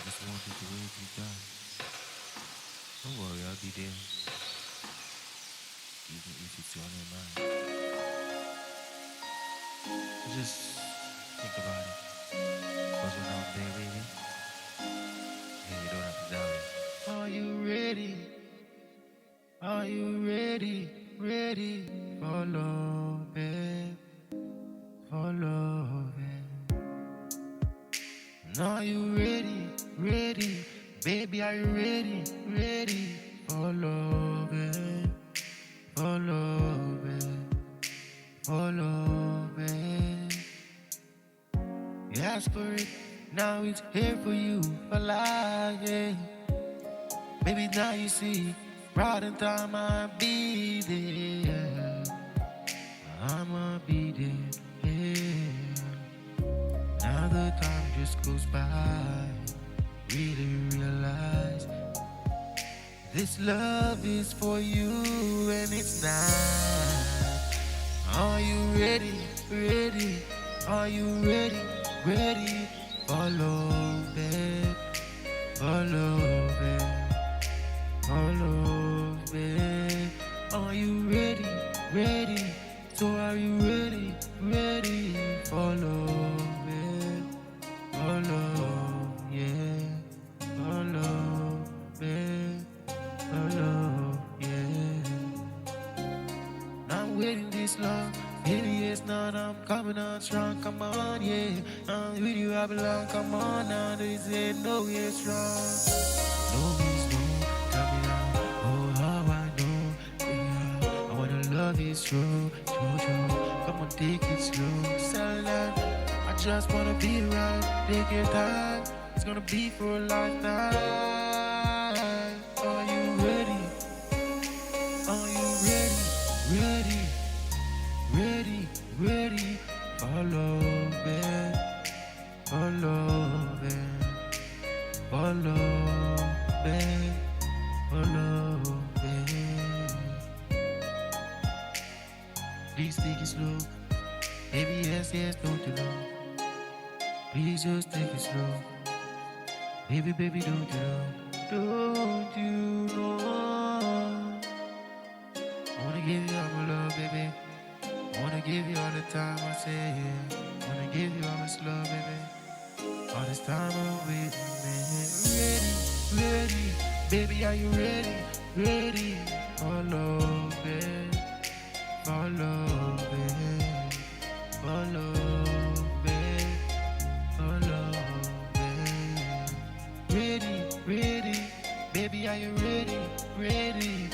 Just want you to wait you down. Don't worry, I'll be there. Even if it's on your mind. Just think about it. Cause when I'm there, baby, hey, you don't have to doubt it. Are you ready? Are you ready? Ready for love, babe? For love, babe. Are you ready? Ready? Baby, are you ready? Ready for love, babe? For love, babe? For love, babe? You asked for it, now it's here for you for life, yeah. Baby, now you see, right in time I'll be there. I'ma be there, yeah. Now the time just goes by. Really realize this love is for you and it's not. Are you ready? Ready? Are you ready? Ready for love, babe? For love, babe? For love, babe? Are you ready? Ready? So are you ready? Ready for love, babe? For love, yeah. For love, babe. For love, yeah. I'm waiting this long. Baby, it's not, I'm coming on strong. Come on, yeah. I'm with you, I belong. Come on now. They say no, it's wrong. No means no. Tell me now. Oh, how I know. Yeah. I wanna love you true. True, true. Come on, take it slow. Settle down. I just wanna be right. Take your time. It's gonna be for a lifetime. Are you ready? Are you ready? Ready? Ready, ready for love, babe. For love, babe. For love, babe. For love, babe. Please take it slow. Baby, yes, yes, don't you know? Please just take it slow. Baby, baby, don't you know? Don't you know? I wanna give you all my love, baby. Wanna give you all the time, I say yeah. Wanna give you all this love, baby. All this time I'm waiting, man. Ready, ready, baby, are you ready? Ready for love, babe. For love, babe. For love, babe. For love, babe. Ready, ready, baby, are you ready? Ready